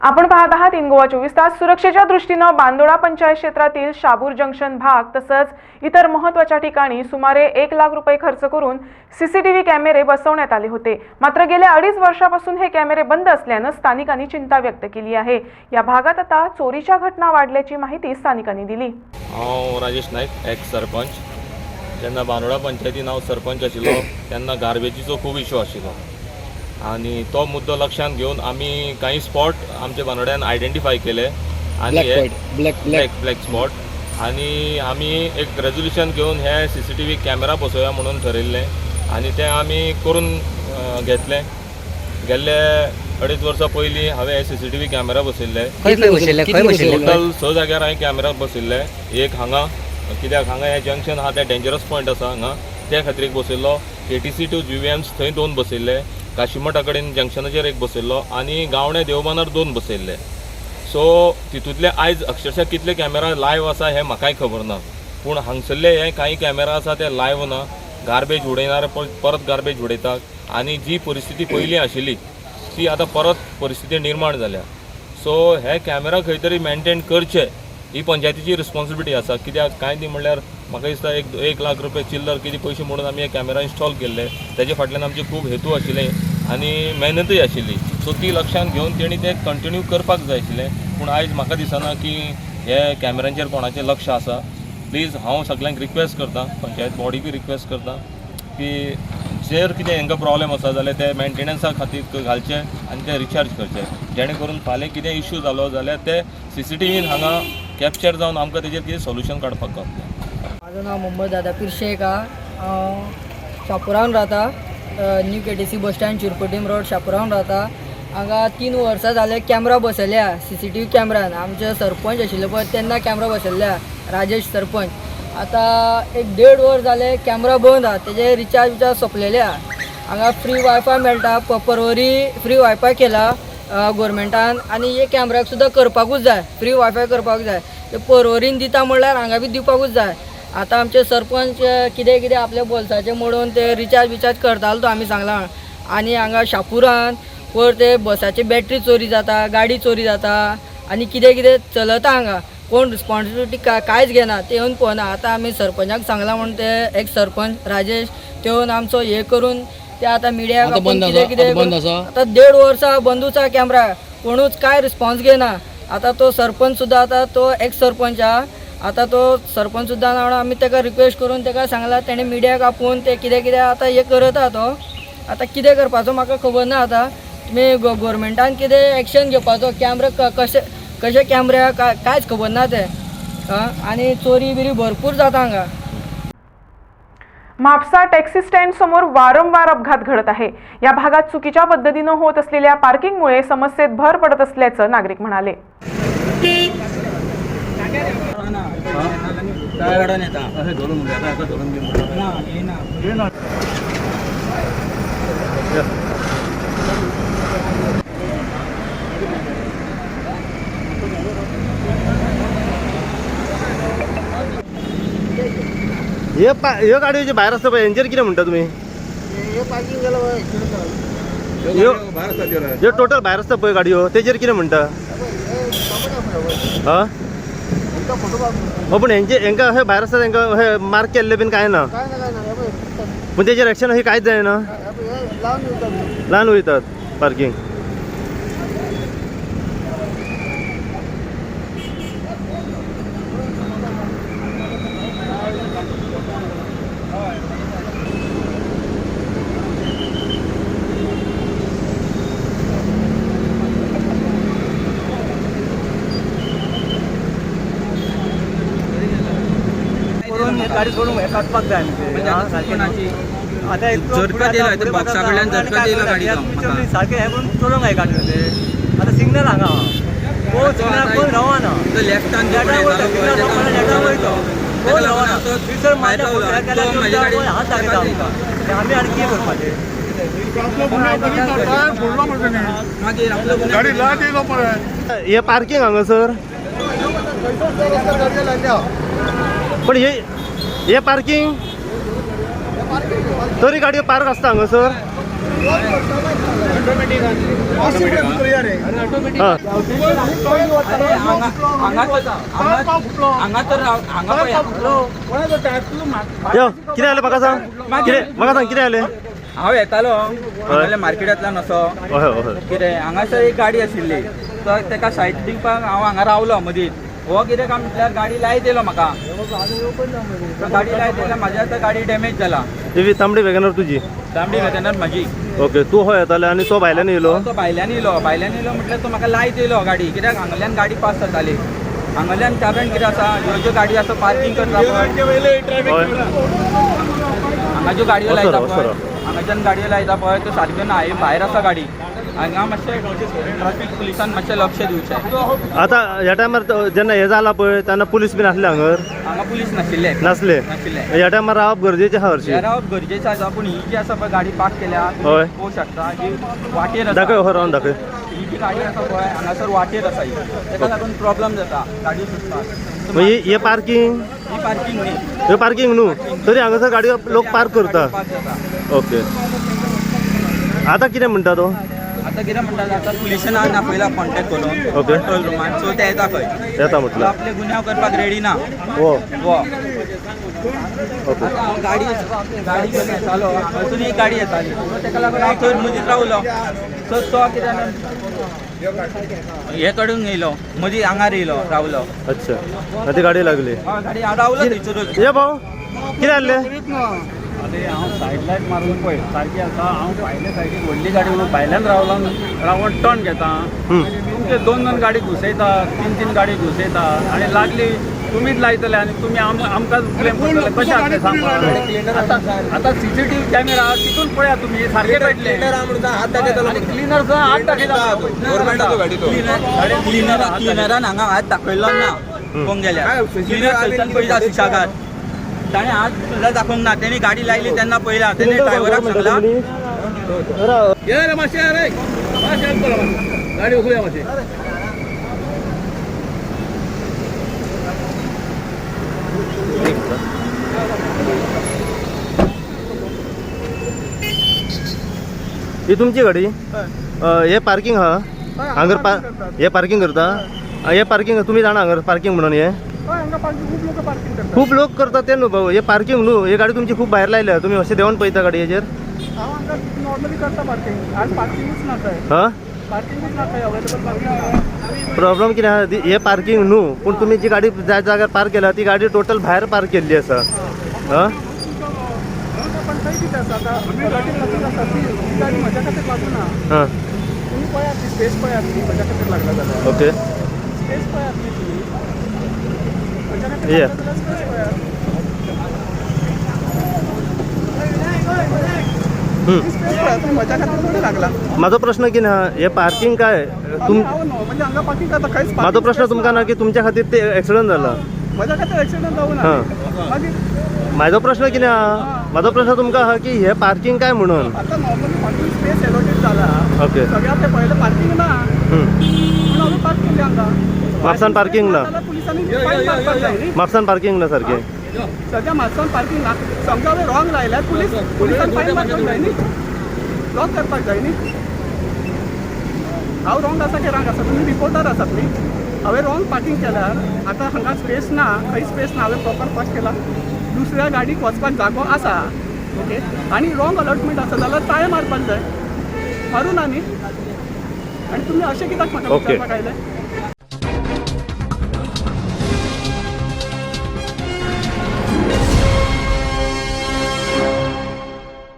आपण पाहत आहात इन गोवा 24 तास। सुरक्षेच्या दृष्टीने बांदोडा पंचायत क्षेत्रातील शाबूर जंक्शन भाग तसंच इतर महत्त्वाच्या ठिकाणी सुमारे 1 लाख रुपये खर्च करून सीसीटीव्ही कॅमेरे बसवण्यात आले होते। मात्र गेल्या 2.5 वर्षापासून हे कॅमेरे बंद असल्याने स्थानिकांनी चिंता व्यक्त केली आहे। या भागात आता चोरीच्या घटना वाढल्याची माहिती स्थानिकांनी दिली। राजेश नाईक एक्स सरपंच जेन्ना बांदोडा पंचायतीन हांव सरपंच आशिल्लो तेन्ना गार्बेजीचो खूब इशू आशिल्लो आणि तो मुद्दो लक्षात घेऊन आम्ही काही स्पॉट आमच्या बांदोड्यान आयडेंटिफाय केले आणि ब्लॅक स्पॉट आणि आम्ही एक रेझोल्यूशन घेऊन हे सीसीटीव्ही कॅमेरा बसोवया म्हणून ठरयल्लें आणि ते आम्ही करून घेतले। गेल्ले 2.5 वर्सां पयलीं हांवें हे सीसीटीव्ही कॅमेरा बसयल्ले। टोटल 6 जाग्यार हांवें कॅमेरा बसयल्ले। एक हांगा कित्याक हांगा हे जंक्शन आहा ते डेंजरस पॉयंट आसा हांगा त्या खातीर एक बसयल्लो। KTC टू GVMs थंय 2 बसयल्ले। काशिमठा कडेन जंक्शनाचेर एक बसयल्लो आणि गावणे देवबानार 2 बसयल्ले। सो तितूंतले आयज अक्षरशः कितले कॅमेरा लायव्ह आसा हे म्हाकाय खबर ना, पूण हांगसरले हे काही कॅमेरा आसा ते लायव्ह ना। गार्बेज उडयनारे परत गार्बेज उडयतात आणि जी परिस्थिती पयलीं आशिल्ली ती आता परत परिस्थिती निर्माण जाल्या। सो हे कॅमेरा खंय तरी मेंटेन करचे ही पंचायतीची रिस्पॉन्सिबिलिटी आसा। कित्याक कांय दी म्हणल्यार म्हाका दिसता 1 लाख रुपये चिल्लर कितें पयशे म्हणून आमी हे कॅमेरा इन्स्टॉल केल्ले। तेजे फाटल्यान आमचे खूब हेतू आशिल्ले आणि मेहनतूय आशिल्ली। सो ती लक्षांत घेवन तेणी ते कंटिन्यू करपाक जाय आशिल्लें, पूण आयज म्हाका दिसना की हे कॅमेरांचेर कोणाचें लक्ष आसा। प्लीज हांव सगळ्यांक रिक्वेस्ट करता, पंचायत बॉडीक रिक्वेस्ट करता की जर कितें हांकां प्रॉब्लेम आसा जाल्यार ते मेंटेनन्सा खातीर घालचे आनी ते रिचार्ज करचे, जेणे करून फाल्यां कितें इश्यू जालो जाल्यार ते सीसीटीव्हीन हांगा कॅप्चर जावन आमकां तेजेर कितें सोल्युशन काडपाक गावतलें। माझं नाव मोहम्मद दादा पिर्शेका, शापुरान राहता। न्यू KTC बस स्टँड चिरपोटीम रोड शापुरान राहता। हांगा 3 वर्सां जाले कॅमेरा बसयल्या सीसीटीव्ही कॅमेरान। आमचे सरपंच आशिल्ले पळय तेन्ना कॅमेरा बसयल्ल्या राजेश सरपंच। आता 1.5 वर जाले कॅमेरा बंद आहा, तेजे रिचार्ज सोंपलेले आहा। हांगा फ्री वायफाय मेळटा, परवरी फ्री वायफाय केला गव्हर्मेंटान आणि हे कॅमेराक सुद्दां करपाकूच जाय, फ्री वायफाय करपाक जाय। ते परवरीन दिता म्हणल्यार हांगा बी दिवपाकूच जाय। आता आमचे सरपंच कितें आपल्या बोल्साचे मोडून ते रिचार्ज करतालो तो आमी सांगला। आणि हांगा शापुरान वर ते बसाची बॅटरी चोरी जाता, गाडी चोरी जाता आणि कितें चलता हांगा कोण रिस्पॉन्सिबिलिटी कांयच घेना, ते येवन पळोवना। आता आमी सरपंचाक सांगला म्हणून ते एक सरपंच राजेश ते येवन आमचो हे करून ते आता मिडियाक कितें आता 1.5 वर्सां बंदूच आहा कॅमेरा, कोणूच काय रिस्पॉन्स घेना। आता तो सरपंच सुद्दां आता तो एक्स सरपंच आहा, आता तो सरपंच सुद्दां ना आमी तेका रिक्वेस्ट करून तेका सांगला, तेणे मिडियाक आपोवन ते कितें आता हे करत आहा तो। आता कितें करपाचो म्हाका खबर ना। आता तुमी गव्हर्मेंटान कितें एक्शन घेवपाचो, कॅमेरा कशे कॅमेरा कांयच खबर ना ते। आणि चोरी बिरी भरपूर जाता हांगा। म्हापसा टॅक्सी स्टँड समोर वारंवार अपघात घडत आहे। या भागात चुकीच्या पद्धतीने होत असलेल्या पार्किंगमुळे समस्येत भर पडत असल्याचं नागरिक म्हणाले। ह्यो गाडयो जे भायर आसता पळय हेंचेर कितें म्हणटा तुमी? ह्यो टोटल भायर आसता पळय गाडयो तेचेर कितें म्हणटा? पण हेंकां अशें भायर आसता तेंकां अशें मार्क केल्ले बीन कांय ना, पूण तेचेर एक्शन अशें कांयच जायना, ल्हान वयतात पार्किंग। गाडी सोडून काडपाक जाय सारखे हे करून चलोवंक जाय गाडी। आता सिग्नल हांगा सिग्नल कोण रावना, हात दाखयता आमकां, आमी आनी कितें करपाचें? हे पार्किंग हांगासर पण हे पार्किंग तरी गाडयो पार्क आसता हांगासर। हां यो कितें जालें म्हाका सांग कितें जालें हांव येतालो हांगाल्या मार्केटांतल्यान असो हय हय कितें हांगासर एक गाडी आशिल्ली तर ताका सायड दिवपाक हांव हांगा रावलो मदींच हो कितें काम म्हटल्यार गाडी लायत येयलो म्हाका गाडी लायत येयल्या म्हाजी आतां गाडी डॅमेज जाला ती तांबडी वेगनर तुजी तांबडी वेगनर म्हाजी ओके तू हो येताले आनी तो भायल्यान येयलो तो भायल्यान येयलो म्हटल्यार तो म्हाका लायत येयलो गाडी कित्याक हांगाल्यान गाडी पास जाताली हांगाल्यान कारण कितें आसा ह्यो ज्यो गाडी आसा पार्किंग करता पळय हांगा ज्यो गाडयो लायता पळय हांगाच्यान गाडयो लायता पळय त्यो सारक्यो ना हे भायर आसा गाडी हांगा मातशें ट्रॅफीक पुलिसान मातशें लक्ष दिवचें आतां ह्या टायमार जेन्ना हें जाला पळय तेन्ना पुलीस बीन आसले हांगर हांगा पुलीस नाशिल्ले नासले ह्या टायमार रावप गरजेचें आहा हरशीं ह्या रावप गरजेचें आसा पूण ही जी आसा पळय गाडी पार्क केल्या हय. पळोवंक शकता ही वाटेर दाखय आसा हो रावन दाखय ही जी गाडी आसा पळय हांगासर वाटेर आसा ही ताका लागून प्रॉब्लम जाता गाडी सुटपाक मागीर हे पार्किंग ही पार्किंग न्ही हे पार्किंग न्हू तरी हांगासर गाडयो लोक पार्क करता पार्क जाता ओके आतां कितें म्हणटा तो आतां कितें म्हणटा आतां पुलिसान हांवें पयला कॉन्टॅक्ट करून ओके. कंट्रोल रुमान सो ते येता खंय येता तो म्हटलं आपले गुन्यांव करपाक रेडी ना हो वो ओके आतां हांव गाडी घेवन येतालो हांगासून एक गाडी येताली सो ताका लागून हांव थंय मदींच रावलो सो तो कितें हे कडून येयलो मदीं हांगार येयलो रावलो अच्छा आनी ती गाडी लागली हय गाडी हांव रावलो थंयसरूच ये भाऊ कितें जाल्लें अरे हांव सायड लायट मारून पळय सारकी आसा हांव भायल्या सायडीक व्हडली गाडी म्हणून भायल्यान रावून टर्न घेता तुमचे दोन गाडी घुसयता तीन गाडी घुसयता आनी लागली तुमीच लायतले आनी तुमी आमकां ब्लेम करतले कशें आसलें सांग आतां CCTV कॅमेरा तितून पळया तुमी सारके भेटले क्लिनरचा हात दाखयता क्लिनरान हांगा हात दाखयल्लो ना पळोवंक गेल्यार क्लिनर थंयच्यान पळयता सुशागाद ताणें हात सुद्दां दाखोवंक ना तेणी गाडी लायली तेन्ना पळयला तेणी ड्रायव्हराक सांगला गाडी उखलुया मातशी ही तुमची गाडी हे पार्किंग आहा हांगर हे पार्किंग करता हे पार्किंग तुमी जाणा हांगर पार्किंग म्हणून हे खूब लोक करता ते न्हू भाऊ हे पार्किंग न्हू ही गाडी तुमची खूब भायर लायल्या तुमी अशें देंवन पळयता गाडी हेजेर नॉर्मली करता पार्किंग आज पार्किंगूच ना थंय हा पार्किंगूच ना थंय अवेलेबल पार्किंग प्रॉब्लेम कितें आहा हे पार्किंग न्हू पूण तुमी जी गाडी ज्या जाग्यार पार्क केला ती गाडी टोटल भायर पार्क केल्ली आसा हा पण थंय कितें आसा आतां गटारी लागून आसा ती गाडी म्हज्या खातीर लागूना हां तुमी पळयात ती स्पेस पळयात न्ही म्हज्या खातीर लागला जाल्यार ओके स्पेस पळयात न्ही तुमी म्हज्या खातीर Yeah. लागला जाल्यार स्पेस पळयात स्पेस पळयात तुमी म्हज्या खातीर थोडी लागला म्हाजो प्रश्न कितें आहा हे पार्किंग काय तुम हांव न्हू म्हणजे हांगा पार्किंग करता खंयच म्हाजो प्रश्न तुमकां ना की तुमच्या खातीर ते एक्सिडंट जाला म्हज्या खातीर एक्सिडंट जावना हां. मागीर म्हाजो प्रश्न कितें आहा म्हाजो प्रश्न तुमकां आहा की हे पार्किंग काय म्हणून आतां नॉर्मली पार्किंग स्पेस एलोकेट जाला ओके सगळ्यात ते पयलें पार्किंग ना म्हणून हांवें पार्क केली हांगा म्हापसान पार्किंग ना जाल्यार पुलिसांनी फायन मारपाक जाय न्ही म्हापसान पार्किंग ना सारकें सद्या म्हापसान पार्किंग ना समजा हांवें रॉंग लायल्यार पुलिसान फायन मारपाक जाय न्ही लॉक करपाक जाय न्ही हांव रॉंग आसा की रांग आसा तुमी रिपोर्टर आसात न्ही हांवें रॉंग पार्किंग केल्यार आतां हांगा स्पेस ना खंय स्पेस ना हांवें प्रॉपर पार्क केला दुसऱ्या गाडीक वचपाक जागो आसा ओके आनी रॉंग अलॉटमेंट आसा जाल्यार ताळे मारपाक जाय मारूं ना न्ही आनी तुमी अशें कित्याक म्हाका Okay. विचारपाक आयले